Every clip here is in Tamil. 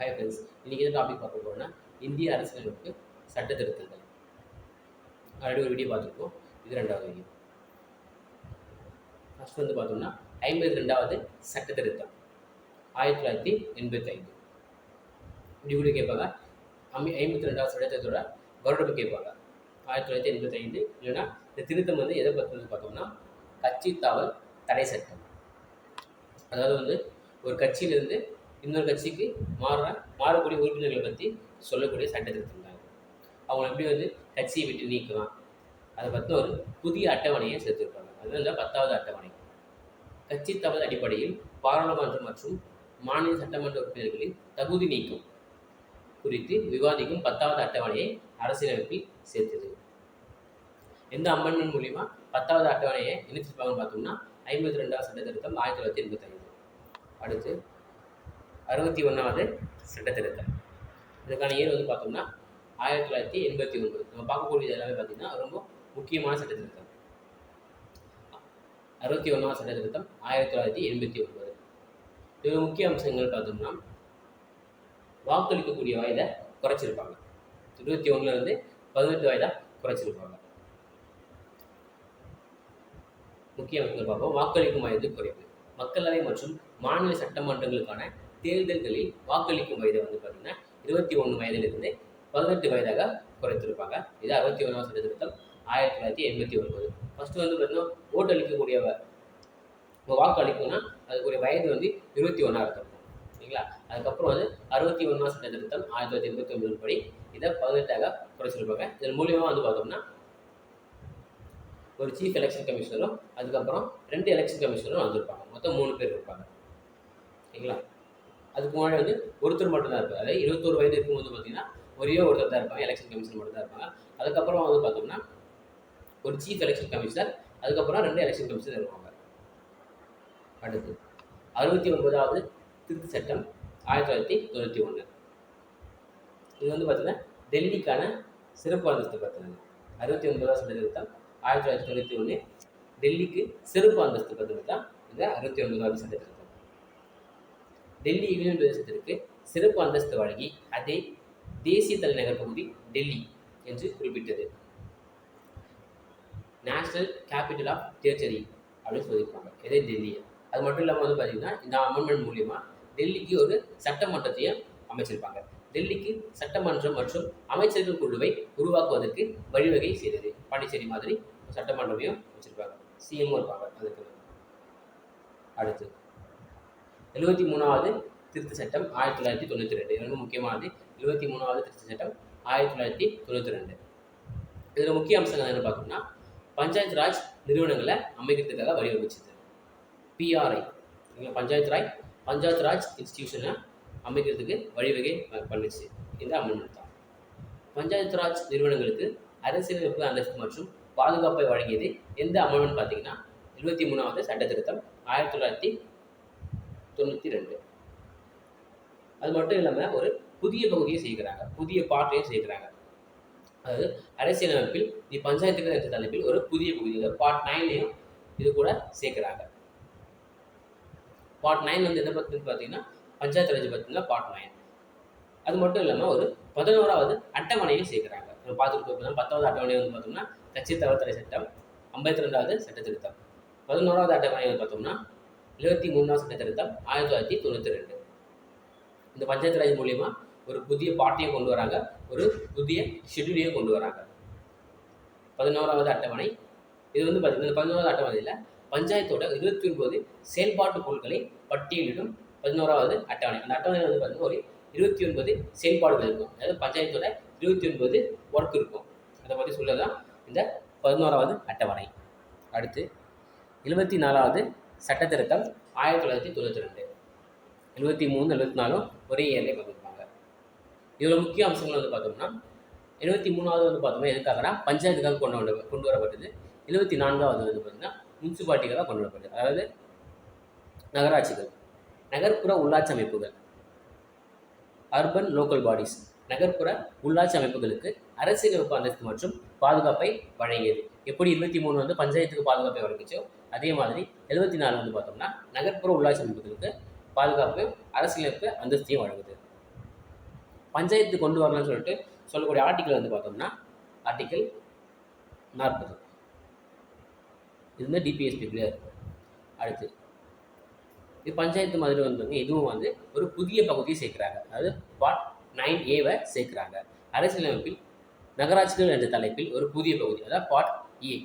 ஹாய் ஃப்ரெண்ட்ஸ், இன்றைக்கி எந்த டாபிக் பார்க்க போகிறோம்னா இந்திய அரசியலமைப்பு சட்ட திருத்தங்கள். ஆல்ரெடி ஒரு வீடியோ பார்த்துருக்கோம், இது ரெண்டாவது வீடியோ. ஃபஸ்ட் வந்து பார்த்தோம்னா 52வது சட்ட திருத்தம் 1985. இப்படி கூட கேட்பாங்க. 52வது சட்ட திருத்தத்தோட வருடம் கேட்பாங்க. 1985. இல்லைன்னா இந்த திருத்தம் வந்து எதை பற்றி பார்த்தோம்னா கட்சி தாவல் தடை சட்டம். அதாவது வந்து ஒரு கட்சியிலிருந்து இன்னொரு கட்சிக்கு மாறக்கூடிய உறுப்பினர்களை பற்றி சொல்லக்கூடிய சட்ட திருத்தம் தான். அவங்க எப்படி வந்து கட்சியை விட்டு நீக்கலாம், அதை பற்றி ஒரு புதிய அட்டவணையை சேர்த்துருப்பாங்க. அதுதான் இந்த 10வது அட்டவணை. கட்சி தவறு அடிப்படையில் பாராளுமன்றம் மற்றும் மாநில சட்டமன்ற உறுப்பினர்களின் தகுதி நீக்கம் குறித்து விவாதிக்கும் 10வது அட்டவணையை அரசியலமைப்பில் சேர்த்தது. எந்த அமெண்ட்மெண்ட் மூலிமா 10வது அட்டவணையை இணைச்சிருப்பாங்கன்னு பார்த்தோம்னா 52வது சட்ட திருத்தம் 1985. அடுத்து 61வது சட்ட திருத்தம். இதுக்கான இயர் வந்து பார்த்தோம்னா 1989. நம்ம பார்க்கக்கூடியது எல்லாமே பார்த்தீங்கன்னா ரொம்ப முக்கியமான சட்ட திருத்தம். 61வது சட்ட திருத்தம் 1989. இதில் முக்கிய அம்சங்கள் பார்த்தோம்னா வாக்களிக்கக்கூடிய வயதை குறைச்சிருப்பாங்க. 21 18 வயதாக குறைச்சிருப்பாங்க. முக்கிய அம்சங்கள் பார்ப்போம். வாக்களிக்கும் வயது குறைப்பு. மக்களவை மற்றும் மாநில சட்டமன்றங்களுக்கான தேர்தல்களில் வாக்களிக்கும் வயதை வந்து பார்த்தீங்கன்னா 21 வயதிலிருந்து 18 வயதாக குறைத்திருப்பாங்க. இது 61வது சட்ட திருத்தம் 1989. ஃபஸ்ட்டு வந்து பார்த்தீங்கன்னா ஓட்டு அளிக்கக்கூடிய வாக்கு அளிக்கணும்னா அதுக்குரிய வயது வந்து 21 இருக்கும், சரிங்களா? அதுக்கப்புறம் வந்து 61வது சட்ட திருத்தம் 1989 படி இதை 18ஆக குறைச்சிருப்பாங்க. இதன் மூலியமாக வந்து பார்த்தோம்னா ஒரு சீஃப் எலெக்ஷன் கமிஷனரும் அதுக்கப்புறம் 2 எலெக்ஷன் கமிஷனரும் வந்திருப்பாங்க. மொத்தம் 3 பேர் இருப்பாங்க, சரிங்களா? அதுக்கு முன்னாடி வந்து ஒருத்தர் மட்டும்தான் இருப்பார். அதாவது 21 வயது இருக்கும்போது பார்த்தீங்கன்னா ஒரே ஒருத்தர் தான் இருப்பாங்க, எலெக்ஷன் கமிஷனர் மட்டும் தான் இருப்பாங்க. அதுக்கப்புறம் வந்து பார்த்தோம்னா ஒரு சீஃப் எலெக்ஷன் கமிஷனர், அதுக்கப்புறம் 2 எலெக்ஷன் கமிஷனர் இருப்பாங்க. அடுத்து 69வது திருத்த சட்டம் 1991. இது வந்து பார்த்தீங்கன்னா டெல்லிக்கான சிறப்பு அந்தஸ்து பற்றினது. 69வது சட்ட திருத்தம் 1991 டெல்லிக்கு சிறப்பு அந்தஸ்து பற்றினது தான் இந்த 69வது சட்ட திருத்தம். டெல்லி யூனியன் பிரதேசத்திற்கு சிறப்பு அந்தஸ்து வழங்கி அதை தேசிய தலைநகர் பகுதி டெல்லி என்று குறிப்பிட்டது. நேஷனல் கேபிட்டல் ஆஃப் டெரிட்டரி அப்படின்னு சொல்லியிருப்பாங்க, இதே டெல்லி. அது மட்டும் இல்லாமல் வந்து பார்த்தீங்கன்னா இந்த அமெண்ட்மெண்ட் மூலிமா டெல்லிக்கு ஒரு சட்டமன்றத்தையும் அமைச்சிருப்பாங்க. டெல்லிக்கு சட்டமன்றம் மற்றும் அமைச்சர்கள் குழுவை உருவாக்குவதற்கு வழிவகை செய்தது. பாண்டிச்சேரி மாதிரி சட்டமன்றமையும் வச்சிருப்பாங்க, சிஎம்மும் இருப்பாங்க அதுக்கு. அடுத்து 73வது திருத்த சட்டம் 1992. ரொம்ப முக்கியமானது. 73வது திருத்த சட்டம் 1992. இதில் முக்கிய அம்சங்கள் என்ன பார்த்தோம்னா பஞ்சாயத்து ராஜ் நிறுவனங்களை அமைக்கிறதுக்காக வழிவகுச்சது. பிஆர்ஐ, பஞ்சாயத்து ராஜ் இன்ஸ்டிடியூஷனை அமைக்கிறதுக்கு வழிவகை பண்ணிச்சு இந்த அமெண்ட்மெண்ட் தான். பஞ்சாயத்து ராஜ் நிறுவனங்களுக்கு அரசியலமைப்பு அந்தஸ்து மற்றும் பாதுகாப்பை வழங்கியது எந்த அமெண்ட்மெண்ட் பார்த்தீங்கன்னா 73வது சட்ட திருத்தம் 1992. அது மட்டும் இல்லாமல் ஒரு புதிய பகுதியை சேர்க்கிறாங்க, புதிய பார்ட்டையும் சேர்க்கிறாங்க. அதாவது அரசியலமைப்பில் பஞ்சாயத்துகள் என்ற தலைப்பில் ஒரு புதிய பகுதி, அதாவது பார்ட் 9லையும் இது கூட சேர்க்கிறாங்க. பார்ட் 9 வந்து எதை பற்றி பார்த்தீங்கன்னா பஞ்சாயத்து ராஜ் பார்த்தீங்கன்னா பார்ட் 9. அது மட்டும் இல்லாமல் ஒரு 11வது அட்டவணையும் சேர்க்கிறாங்க. நம்ம பார்த்துருக்கோம். 10வது அட்டவணை வந்து பார்த்தோம்னா கட்சி தவறு தடை சட்டம் 52வது சட்ட திருத்தம். 11வது அட்டவணை வந்து பார்த்தோம்னா 73வது சட்ட திருத்தம் 1992. இந்த பஞ்சாயத்து ராஜ் மூலிமா ஒரு புதிய பார்ட்டியை கொண்டு வராங்க, ஒரு புதிய ஷெட்யூலையும் கொண்டு வராங்க. 11வது அட்டவணை இது வந்து பார்த்தீங்கன்னா 11வது அட்டவணையில் பஞ்சாயத்தோட 29 செயல்பாட்டு பொருட்களை பட்டியலிடும் 11வது அட்டவணை. அந்த அட்டவணையில் வந்து பார்த்தீங்கன்னா ஒரு 29 செயல்பாடுகள் இருக்கும். அதாவது பஞ்சாயத்தோட 29 ஒர்க் இருக்கும். அதை பற்றி சொல்லதான் இந்த 11வது அட்டவணை. அடுத்து 74வது சட்ட திருத்தம் 1992. 73 74 ஒரே இயர்லேயே பண்ணியிருப்பாங்க. இதில் முக்கிய அம்சங்கள் வந்து பார்த்தோம்னா 73வது வந்து பார்த்தோம்னா எதுக்காகனா பஞ்சாயத்துக்காக கொண்டு வரப்பட்டது. 74வது வந்து பார்த்தீங்கன்னா முனிசிபாலிட்டிக்காக கொண்டு வரப்பட்டது. அதாவது நகராட்சிகள், நகர்ப்புற உள்ளாட்சி அமைப்புகள், அர்பன் லோக்கல் பாடிஸ், நகர்ப்புற உள்ளாட்சி அமைப்புகளுக்கு அரசியலமைப்பு அந்தஸ்து மற்றும் பாதுகாப்பை வழங்கியது. எப்படி 23 வந்து பஞ்சாயத்துக்கு பாதுகாப்பை வழங்கிச்சோ அதே மாதிரி 74 வந்து பார்த்தோம்னா நகர்ப்புற உள்ளாட்சி அமைப்புகளுக்கு பாதுகாப்பு அரசியலமைப்பு அந்தஸ்தையும் வழங்குது. பஞ்சாயத்து கொண்டு வரலாம்னு சொல்லிட்டு சொல்லக்கூடிய ஆர்டிக்கல் வந்து பார்த்தோம்னா ஆர்டிக்கல் 40. இது வந்து டிபிஎஸ்பிக்குள்ளே இருக்கும். அடுத்து இது பஞ்சாயத்து மாதிரி வந்தவங்க இதுவும் வந்து ஒரு புதிய பகுதியை சேர்க்குறாங்க. அதாவது பார்ட் 9A சேர்க்குறாங்க. அரசியலமைப்பில் நகராட்சிகள் என்ற தலைப்பில் ஒரு புதிய பகுதி, அதாவது பார்ட் ஏ.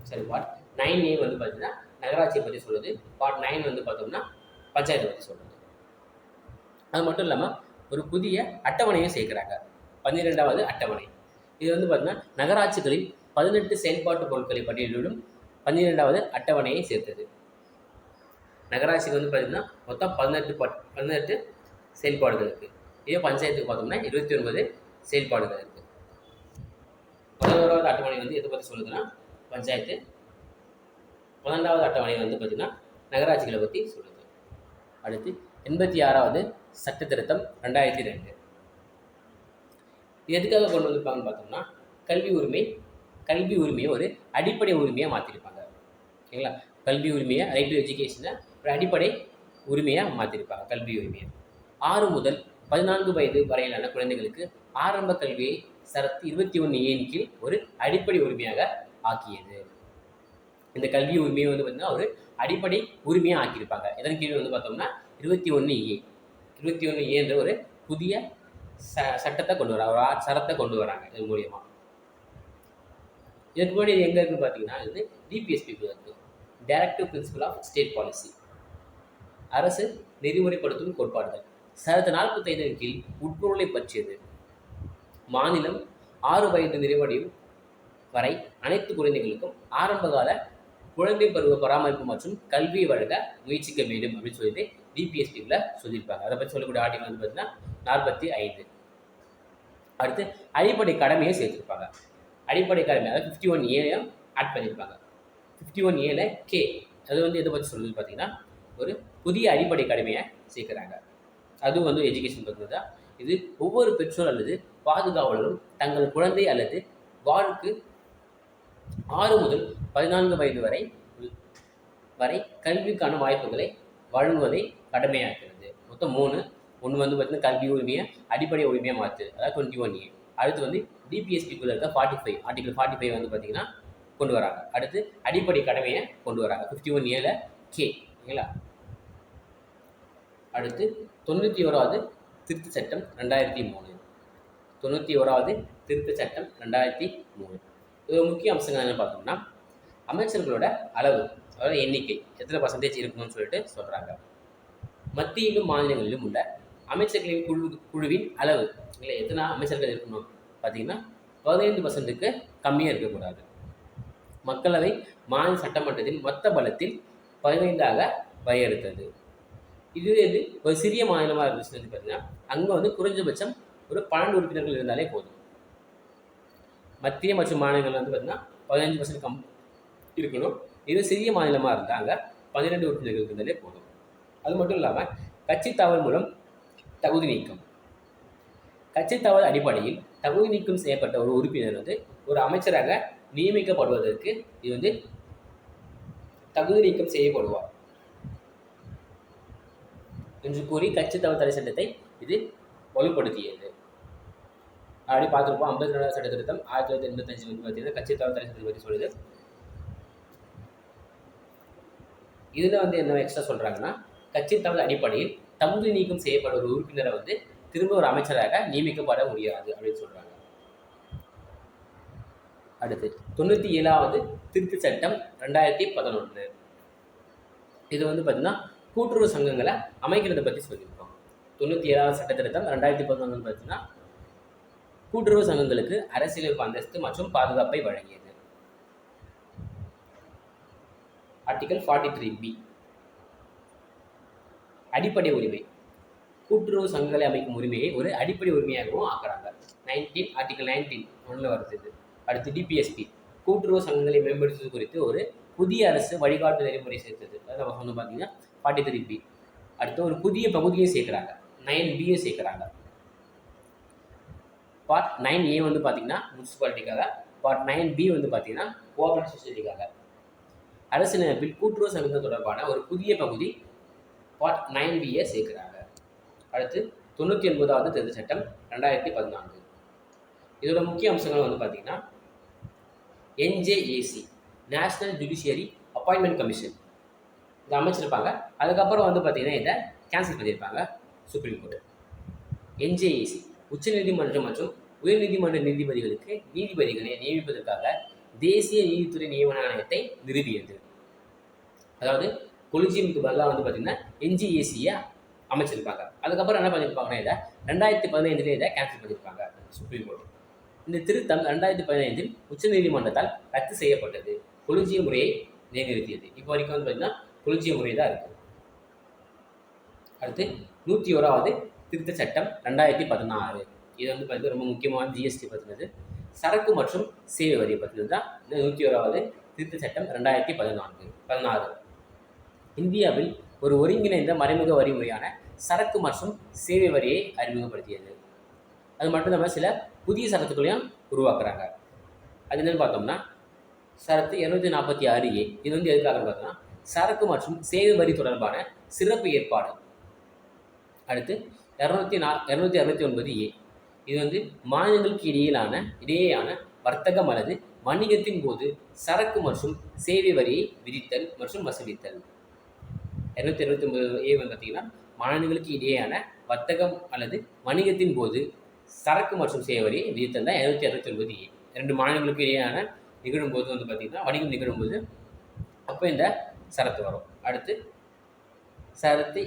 சரி, பார்ட் 9A வந்து பார்த்தீங்கன்னா நகராட்சியை பற்றி சொல்லுது. பார்ட் 9 வந்து பார்த்தோம்னா பஞ்சாயத்தை பற்றி சொல்லுது. அது மட்டும் இல்லாமல் ஒரு புதிய அட்டவணையும் சேர்க்குறாங்க, 12வது அட்டவணை. இது வந்து பார்த்தீங்கன்னா நகராட்சிகளில் 18 செயல்பாட்டு பொருட்களை பட்டியலிடும் 12வது அட்டவணையை சேர்த்தது. நகராட்சிக்கு வந்து பார்த்தீங்கன்னா மொத்தம் 18 செயல்பாடுகள் இருக்குது. இதே பஞ்சாயத்துக்கு பார்த்தோம்னா 29 செயல்பாடுகள் இருக்குது. 11வது அட்டவணை வந்து எதை பற்றி சொல்லுதுன்னா பஞ்சாயத்து. 12வது அட்டவணை வந்து பார்த்தீங்கன்னா நகராட்சிகளை பற்றி சொல்லுது. அடுத்து 86வது சட்ட திருத்தம் 2002. இது எதுக்காக கொண்டு வந்திருப்பாங்கன்னு பார்த்தோம்னா கல்வி உரிமையை ஒரு அடிப்படை உரிமையாக மாற்றிருப்பாங்க. ஓகேங்களா? கல்வி உரிமையை, ரைட் டு எஜுகேஷனை ஒரு அடிப்படை உரிமையாக மாற்றிருப்பாங்க. கல்வி உரிமையை 6 முதல் 14 வயது வரையிலான குழந்தைகளுக்கு ஆரம்ப கல்வியை சரத்து 21A கீழ் ஒரு அடிப்படை உரிமையாக ஆக்கியது. இந்த கல்வி உரிமையை வந்து பார்த்தீங்கன்னா ஒரு அடிப்படை உரிமையாக ஆக்கியிருப்பாங்க. எதன் கீழ் வந்து பார்த்தோம்னா 21A என்ற ஒரு புதிய சட்டத்தை கொண்டு வராங்க, ஒரு சரத்தை கொண்டு வராங்க. இது மூலியமா இதுக்கு முன்னாடி இது எங்கே இருக்குன்னு பார்த்தீங்கன்னா இது டிபிஎஸ்பி இருக்குது, directive principle of state policy, அரசு நெறிமுறைப்படுத்தும் கோட்பாடுகள். சரத்து 45 கீழ் உட்பொருளை பற்றியது. மாநிலம் 6 வயது நிறைவடையும் வரை அனைத்து குழந்தைகளுக்கும் ஆரம்பகால குழந்தை பருவ பராமரிப்பு மற்றும் கல்வியை வழங்க முயற்சிக்க வேண்டும் அப்படின்னு சொல்லிட்டு டிபிஎஸ்பியில் சொல்லியிருப்பாங்க. அதை பற்றி சொல்லக்கூடிய ஆர்டிகல் வந்து பார்த்தீங்கன்னா 45. அடுத்து அடிப்படை கடமையை சேர்த்துருப்பாங்க. அடிப்படை கடமை அதாவது 51A ஆட் பண்ணியிருப்பாங்க. 51A கே அது வந்து எதை பற்றி சொல்லுது பார்த்தீங்கன்னா ஒரு புதிய அடிப்படை கடமையை சேர்க்குறாங்க. அதுவும் வந்து எஜுகேஷன் பற்றி தான். இது ஒவ்வொரு பெற்றோர் அல்லது பாதுகாவலரும் தங்கள் குழந்தை அல்லது வாழ்வுக்கு 6 முதல் 14 வயது வரை கல்விக்கான வாய்ப்புகளை வழங்குவதை கடமையாக்கிறது. மொத்தம் 3. ஒன்று வந்து பார்த்தீங்கன்னா கல்வி உரிமையை அடிப்படை உரிமையாக மாற்று, அதாவது 21A. அடுத்து வந்து டிபிஎஸ்பிக்குள்ள இருக்க 45 ஆர்டிகல் 45 வந்து பார்த்தீங்கன்னா கொண்டு வராங்க. அடுத்து அடிப்படை கடமையை கொண்டு வராங்க 51A கே. ஓகேங்களா? அடுத்து 91வது திருத்த சட்டம் 2003. 91வது திருத்த சட்டம் 2003. இது முக்கிய அம்சங்கள் என்ன பார்த்தோம்னா அமைச்சர்களோட அளவு, அதாவது எண்ணிக்கை எத்தனை % இருக்கணும்னு சொல்லிட்டு சொல்கிறாங்க. மத்தியிலும் மாநிலங்களிலும் உள்ள அமைச்சர்களின் குழுவின் அளவு இல்லை எத்தனை அமைச்சர்கள் இருக்கணும் பார்த்தீங்கன்னா 15%க்கு கம்மியாக இருக்கக்கூடாது. மக்களவை மாநில சட்டமன்றத்தின் மொத்த பலத்தில் 15ஆக வரையறுத்தது. இதுவே இது ஒரு சிறிய மாநிலமாக இருந்துச்சுன்னு வந்து பார்த்தீங்கன்னா அங்கே வந்து குறைஞ்சபட்சம் ஒரு 12 உறுப்பினர்கள் இருந்தாலே போதும். மத்திய மற்றும் மாநிலங்கள் வந்து பார்த்தீங்கன்னா 15% இருக்கணும். இது சிறிய மாநிலமாக இருந்தாங்க 12 உறுப்பினர்கள் இருந்தாலே போதும். அது மட்டும் இல்லாமல் கட்சி தாவல் மூலம் தகுதி நீக்கம். கட்சி தாவல் அடிப்படையில் தகுதி நீக்கம் செய்யப்பட்ட ஒரு உறுப்பினர் வந்து ஒரு அமைச்சராக நியமிக்கப்படுவதற்கு இது வந்து தகுதி நீக்கம் செய்யப்படுவார் என்று கூறி கட்சி தாவல் தடை சட்டத்தை இது வலுப்படுத்தியது. அப்படி பார்த்துருப்போம். 52வது சட்ட திருத்தம் 1985 வந்து பார்த்தீங்கன்னா கட்சி தாவல் தடை சட்டத்தை பற்றி சொல்லுது. இதில் வந்து என்ன எக்ஸ்ட்ரா சொல்கிறாங்கன்னா கட்சி தாவல் அடிப்படையில் தகுதி நீக்கம் செய்யப்பட்ட ஒரு உறுப்பினரை வந்து திரும்ப ஒரு அமைச்சராக நியமிக்கப்பட முடியாது அப்படின்னு சொல்கிறாங்க. அடுத்து 97வது திருத்த சட்டம் 2011. இது வந்து பார்த்தீங்கன்னா கூட்டுறவு சங்கங்களை அமைக்கிறத பற்றி சொல்லியிருக்கோம். 97வது சட்ட திருத்தம் 2011 பார்த்தீங்கன்னா கூட்டுறவு சங்கங்களுக்கு அரசியலமைப்பு அந்தஸ்து மற்றும் பாதுகாப்பை வழங்கியது. ஆர்டிகல் 43B அடிப்படை உரிமை. கூட்டுறவு சங்கங்களை அமைக்கும் உரிமையை ஒரு அடிப்படை உரிமையாகவும் ஆக்குறாங்க. ஆர்டிகல் 19 வருது. அடுத்து டிபிஎஸ்பி கூட்டுறவு சங்கங்களை மேம்படுத்துவது குறித்து ஒரு புதிய அரசு வழிகாட்டு நெறிமுறை சேர்த்தது. அதாவது நம்ம சொன்ன பார்த்தீங்கன்னா 43B. அடுத்து ஒரு புதிய பகுதியை சேர்க்குறாங்க, 9B சேர்க்குறாங்க. பார்ட் 9A வந்து பார்த்தீங்கன்னா முனிசிபாலிட்டிக்காக, பார்ட் 9B வந்து பார்த்தீங்கன்னா கோஆபரேட்டிவ் சொசைட்டிக்காக. அரசியலமைப்பில் கூட்டுறவு சங்கங்கள் தொடர்பான ஒரு புதிய பகுதி பார்ட் 9B சேர்க்குறாங்க. அடுத்து 99வது திருத்த சட்டம் 2014. இதோட முக்கிய அம்சங்கள் வந்து பார்த்தீங்கன்னா NJAC national judiciary appointment commission இதை அமைச்சிருப்பாங்க. அதுக்கப்புறம் வந்து பார்த்தீங்கன்னா இதை கேன்சல் பண்ணியிருப்பாங்க சுப்ரீம் கோர்ட். NJAC உச்சநீதிமன்றம் மற்றும் உயர்நீதிமன்ற நீதிபதிகளுக்கு நீதிபதிகளை நியமிப்பதற்காக தேசிய நீதித்துறை நியமன ஆணையத்தை நிறுவியது. அதாவது கொலிஜியமுக்கு பதிலாக வந்து பார்த்தீங்கன்னா NJACயை அமைச்சிருப்பாங்க. அதுக்கப்புறம் என்ன பண்ணியிருப்பாங்கன்னா இதை 2015 இதை கேன்சல் பண்ணியிருப்பாங்க சுப்ரீம் கோர்ட். இந்த திருத்தம் 2015 உச்சநீதிமன்றத்தால் ரத்து செய்யப்பட்டது. கொலிஜிய முறையை நிலைநிறுத்தியது. இப்போ வரைக்கும் வந்து பார்த்தீங்கன்னா கொலிஜிய முறை தான் இருக்குது. அடுத்து 101வது திருத்த சட்டம் 2016. இது வந்து பார்த்தீங்கன்னா ரொம்ப முக்கியமான GST பற்றினது. சரக்கு மற்றும் சேவை வரி பற்றினது தான் இந்த 101வது திருத்த சட்டம் 2016. இந்தியாவில் ஒரு ஒருங்கிணைந்த மறைமுக வரி முறையான சரக்கு மற்றும் சேவை வரியை அறிமுகப்படுத்தியது. அது மட்டும் இல்லாமல் சில புதிய சரத்துக்களையும் உருவாக்குறாங்க. அது என்னன்னு பார்த்தோம்னா சரத்து 246A. இது வந்து எதுக்காக பார்த்தோம்னா சரக்கு மற்றும் சேவை வரி தொடர்பான சிறப்பு ஏற்பாடு. அடுத்து 269A. இது வந்து மாநிலங்களுக்கு இடையேயான வர்த்தகம் அல்லது வணிகத்தின் போது சரக்கு மற்றும் சேவை வரியை விதித்தல் மற்றும் வசூலித்தல். 269A வந்து பார்த்தீங்கன்னா மாநிலங்களுக்கு இடையேயான வர்த்தகம் அல்லது வணிகத்தின் போது சரக்கு மற்றும் சேவை வரியை விதித்தல் தான் 269A. 2 மாநிலங்களுக்கு இடையேயான நிகழும்போது வந்து பார்த்தீங்கன்னா வணிகம் நிகழும்போது அப்போ இந்த சரத்து வரும். அடுத்து சரத்து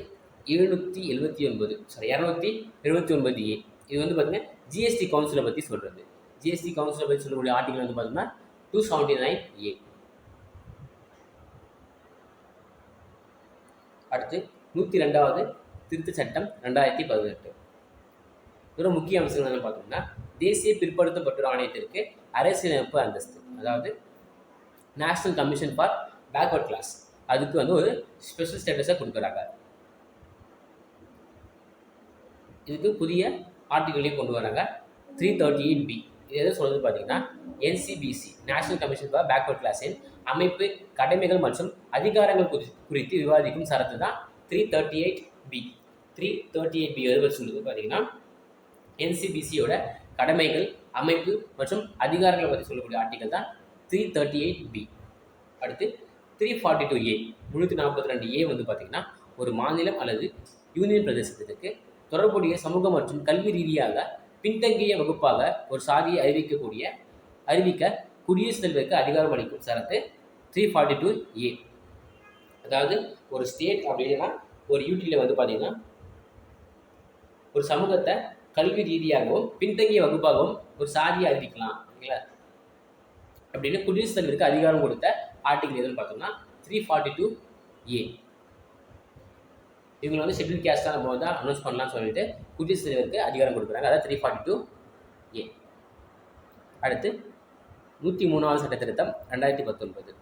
279A. இது வந்து பார்த்தீங்கன்னா GST கவுன்சிலை பற்றி சொல்கிறது. GST கவுன்சிலை பற்றி சொல்லக்கூடிய ஆர்டிகல் வந்து பார்த்தீங்கன்னா 279A. அடுத்து 102வது திருத்த சட்டம் 2018. இதோட முக்கிய அம்சங்கள் என்ன பார்த்தோம்னா தேசிய பிற்படுத்தப்பட்டோர் ஆணையத்திற்கு அரசியலமைப்பு அந்தஸ்து. அதாவது national commission for backward class அதுக்கு வந்து ஒரு ஸ்பெஷல் ஸ்டேட்டஸை கொடுக்குறாங்க. இதுக்கு புதிய ஆர்டிகளையும் கொண்டு வராங்க. 338B. இது எதை சொல்றது பார்த்தீங்கன்னா NCBC national commission for backward கிளாஸின் அமைப்பு, கடமைகள் மற்றும் அதிகாரங்கள் குறித்து விவாதிக்கும் சரத்து தான் 338B. 338B எது சொல்லுது பார்த்தீங்கன்னா NCBCயோட கடமைகள், அமைப்பு மற்றும் அதிகாரங்களை பற்றி சொல்லக்கூடிய ஆர்டிகல் தான் 338B. அடுத்து 342A 342A வந்து பார்த்தீங்கன்னா ஒரு மாநிலம் அல்லது யூனியன் பிரதேசத்திற்கு தொடர்புடைய சமூக மற்றும் கல்வி ரீதியாக பின்தங்கிய வகுப்பாக ஒரு சாதியை அறிவிக்க குடியரசுத் தலைவருக்கு அதிகாரம் அளிக்கும் சரத்து 342A. அதாவது ஒரு ஸ்டேட் அப்படின்னா ஒரு யூடியில் வந்து பார்த்தீங்கன்னா ஒரு சமூகத்தை கல்வி ரீதியாகவும் பின்தங்கிய வகுப்பாகவும் ஒரு சாதியை அறிவிக்கலாம் இல்லைங்களா அப்படின்னு குடியரசுத் தலைவருக்கு அதிகாரம் கொடுத்த ஆர்டிகல் எதுன்னு பார்த்தோம்னா 342A. இவங்க வந்து ஷெட்யூல் கேஸ்டாக நம்ம வந்து அனௌன்ஸ் பண்ணலாம்னு சொல்லிட்டு குடியரசுத் தலைவருக்கு அதிகாரம் கொடுக்குறாங்க. அதாவது 342A. அடுத்து 103வது சட்ட திருத்தம் 2019.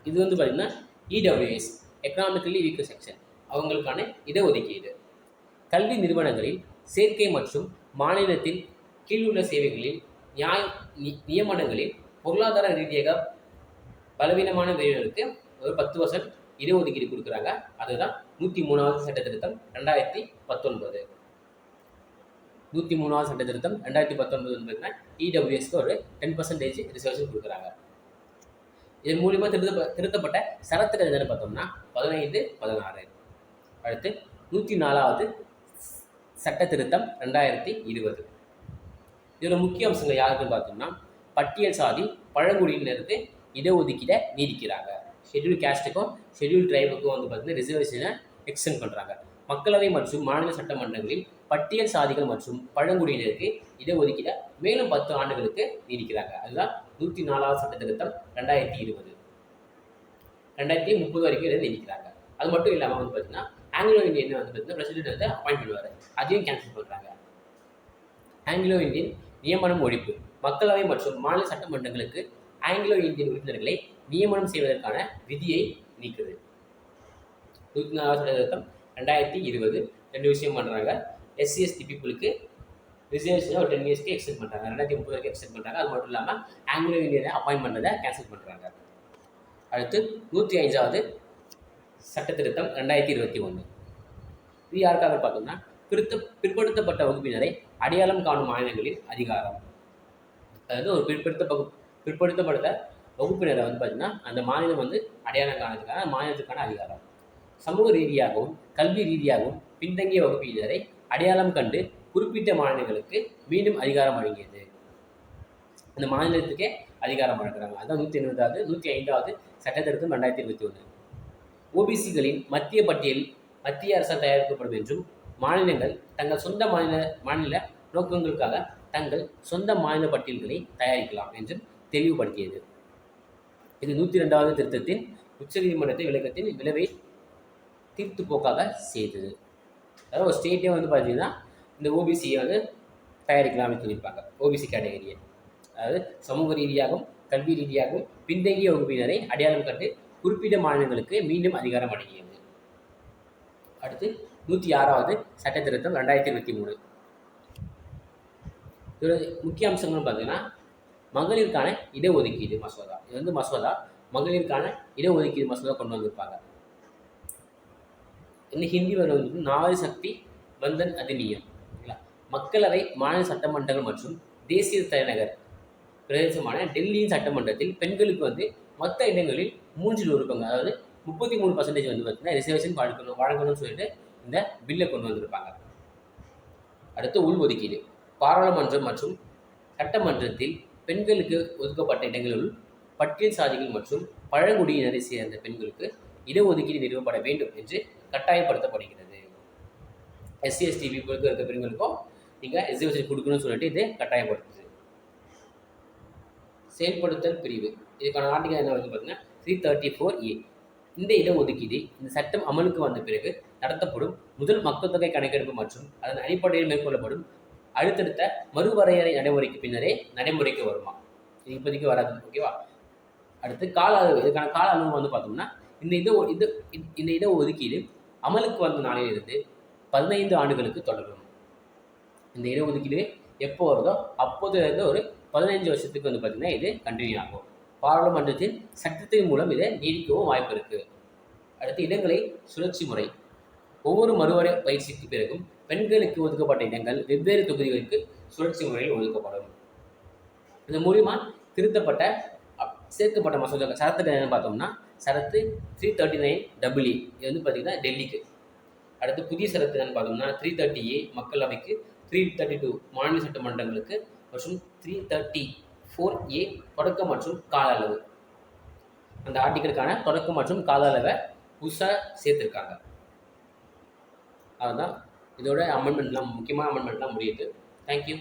இது வந்து பார்த்திங்கன்னா EWS எக்கனாமிக்கலி வீக்கர் செக்ஷன் அவங்களுக்கான இடஒதுக்கீடு. கல்வி நிறுவனங்களில் சேர்க்கை மற்றும் மாநிலத்தின் கீழுள்ள சேவைகளில் நியமனங்களில் பொருளாதார ரீதியாக பலவீனமான பிரிவினருக்கு ஒரு 10% இடஒதுக்கீடு கொடுக்குறாங்க. அதுதான் 103வது சட்ட திருத்தம் 2019. 103வது சட்ட திருத்தம் 2019 EWSக்கு ஒரு 10% ரிசர்வேஷன் கொடுக்குறாங்க. இதன் மூலியமாக திருத்தப்பட்ட சரத்துக்கள் என்னென்னு பார்த்தோம்னா 15, 16. அடுத்து 104வது சட்ட திருத்தம் 2020. இதோட முக்கிய அம்சங்கள் யாருக்குன்னு பார்த்தோம்னா பட்டியல் சாதி பழங்குடியினருக்கு இடஒதுக்கீடை நீடிக்கிறாங்க. ஷெட்யூல் கேஸ்ட்டுக்கும் ஷெட்யூல் ட்ரைபுக்கும் வந்து பார்த்தீங்கன்னா ரிசர்வேஷனை எக்ஸ்டெண்ட் பண்ணுறாங்க. மக்களவை மற்றும் மாநில சட்டமன்றங்களில் பட்டியல் சாதிகள் மற்றும் பழங்குடியினருக்கு இடஒதுக்கீடை மேலும் 10 ஆண்டுகளுக்கு நீடிக்கிறாங்க. அதுதான் 104வது சட்ட திருத்தம் 2020. 2030 வரைக்கும் இதை நீடிக்கிறாங்க. அது மட்டும் இல்லாமல் வந்து பார்த்தீங்கன்னா ஆங்கிலோ இந்தியன் வந்து பார்த்தீங்கன்னா பிரசிடென்ட் வந்து அப்பாயிண்ட் பண்ணுவார். அதையும் கேன்சல் பண்ணுறாங்க. ஆங்கிலோ இந்தியன் நியமனம் ஒழிப்பு. மக்களவை மற்றும் மாநில சட்டமன்றங்களுக்கு ஆங்கிலோ இந்தியன் உறுப்பினர்களை நியமனம் செய்வதற்கான விதியை நீக்குது. 104வது சட்ட திருத்தம் 2020 2 விஷயம் பண்ணுறாங்க. SC/ST பீப்புளுக்கு ரிசர்வேஷனை ஒரு 10 இயர்ஸ்க்கு எக்ஸ்டெண்ட் பண்ணுறாங்க. 2030 வரைக்கும் எக்ஸ்டெண்ட் பண்ணுறாங்க. அது மட்டும் இல்லாமல் ஆங்கிலோ இந்தியனை அப்பாயிண்ட் பண்ணதை கேன்சல் பண்ணுறாங்க. அடுத்து 105வது சட்ட திருத்தம் 2021. இது யாருக்காக பார்த்தோம்னா பிற்படுத்தப்பட்ட வகுப்பினரை அடையாளம் காணும் மாநிலங்களின் அதிகாரம். அதாவது ஒரு பிற்படுத்தப்பட்ட வகுப்பினரை வந்து பார்த்தீங்கன்னா அந்த மாநிலம் வந்து அடையாளம் காணதுக்கான மாநிலத்துக்கான அதிகாரம். சமூக ரீதியாகவும் கல்வி ரீதியாகவும் பின்தங்கிய வகுப்பினரை அடையாளம் கண்டு குறிப்பிட்ட மாநிலங்களுக்கு மீண்டும் அதிகாரம் வழங்கியது. அந்த மாநிலத்துக்கே அதிகாரம் வழங்குறாங்க. அதுதான் 105வது சட்ட திருத்தம் 2021. ஓபிசிகளின் மத்திய பட்டியல் மத்திய அரசால் தயாரிக்கப்படும் என்றும் மாநிலங்கள் தங்கள் சொந்த மாநில நோக்கங்களுக்காக தங்கள் சொந்த மாநில பட்டியல்களை தயாரிக்கலாம் என்றும் தெளிவுபடுத்தியது. இது 102வது திருத்தத்தின் உச்சநீதிமன்றத்தின் விளக்கத்தின் விளைவை தீர்த்து போக்காக செய்தது. அதாவது ஒரு ஸ்டேட்டே வந்து பார்த்தீங்கன்னா இந்த ஓபிசியை வந்து தயாரிக்கலாம் அப்படின்னு சொல்லியிருப்பாங்க. ஓபிசி கேட்டகரியை, அதாவது சமூக ரீதியாகவும் கல்வி ரீதியாகவும் பின்தங்கிய வகுப்பினரை அடையாளம் கண்டு குறிப்பிட்ட மாநிலங்களுக்கு மீண்டும் அதிகாரம் வழங்கியது. அடுத்து 106வது சட்ட திருத்தம் 2023. இதோட முக்கிய அம்சங்கள்னு பார்த்தீங்கன்னா மகளிருக்கான இடஒதுக்கீடு மசோதா. இது வந்து மசோதா மகளிருக்கான இடஒதுக்கீடு மசோதா கொண்டு வந்திருப்பாங்க. இன்னும் ஹிந்தி வந்து நாரி சக்தி வந்தன் அதிநியம். மக்களவை, மாநில சட்டமன்றங்கள் மற்றும் தேசிய தலைநகர் பிரதேசமான டெல்லியின் சட்டமன்றத்தில் பெண்களுக்கு வந்து மொத்த இடங்களில் 3 பங்கு, அதாவது 33% வந்து பார்த்தீங்கன்னா ரிசர்வேஷன் வழங்கணும்னு சொல்லிட்டு இந்த பில்லை கொண்டு வந்திருப்பாங்க. அடுத்து உள்ஒதுக்கீடு. பாராளுமன்றம் மற்றும் சட்டமன்றத்தில் பெண்களுக்கு ஒதுக்கப்பட்ட இடங்களுள் பட்டியல் சாதிகள் மற்றும் பழங்குடியினரை சேர்ந்த பெண்களுக்கு இடஒதுக்கீடு நிறுவப்பட வேண்டும் என்று கட்டாயப்படுத்தப்படுகிறது. எஸ்சி எஸ்டி பீப்புளுக்கு இருக்க பெண்களுக்கும் நீங்கள் ரிசர்வேஷன் கொடுக்கணும்னு சொல்லிட்டு இது கட்டாயப்படுத்துது. செயல்படுத்தல் பிரிவு. இதுக்கான ஆர்டிகல் என்ன வந்து பார்த்தீங்கன்னா 334A. இந்த இடஒதுக்கீடு இந்த சட்டம் அமலுக்கு வந்த பிறகு நடத்தப்படும் முதல் மக்கள் தொகை கணக்கெடுப்பு மற்றும் அதன் அடிப்படையில் மேற்கொள்ளப்படும் அடுத்தடுத்த மறுவரையறை நடைமுறைக்கு பின்னரே நடைமுறைக்கு வருமா. இது இப்போதைக்கு வராது. ஓகேவா. அடுத்து கால அளவு. இதுக்கான கால அளவு வந்து பார்த்தோம்னா இந்த இடஒதுக்கீடு அமலுக்கு வந்த நாளிலிருந்து 15 ஆண்டுகளுக்கு தொடரும். இந்த இடஒதுக்கீடு எப்போ வருதோ அப்போதுலேருந்து ஒரு 15 வருஷத்துக்கு வந்து பார்த்தீங்கன்னா இது கண்டினியூ ஆகும். பாராளுமன்றத்தின் சட்டத்தின் மூலம் இதை நீடிக்கவும் வாய்ப்பு இருக்குது. அடுத்து இடங்களை சுழற்சி முறை. ஒவ்வொரு மறுவரை பயிற்சிக்கு பிறகும் பெண்களுக்கு ஒதுக்கப்பட்ட இடங்கள் வெவ்வேறு தொகுதிகளுக்கு சுழற்சி முறையில் ஒதுக்கப்படும். இது மூலிமா சேர்க்கப்பட்ட மசோதா சரத்துக்கு என்னென்னு பார்த்தோம்னா சரத்து 339AA. இது வந்து பார்த்தீங்கன்னா டெல்லிக்கு. அடுத்து புதிய சரத்து என்னென்னு பார்த்தோம்னா 330A மக்களவைக்கு, 332 மாநில சட்டமன்றங்களுக்கு மற்றும் 334A தொடக்க மற்றும் கால அளவு. அந்த ஆர்டிகளுக்கான தொடக்கம் மற்றும் கால அளவை புதுசாக சேர்த்துருக்காங்க. அதுதான் இதோட அமெண்ட்மெண்ட்லாம் முக்கியமான அமெண்ட்மெண்ட்லாம் முடியுது. தேங்க்யூ.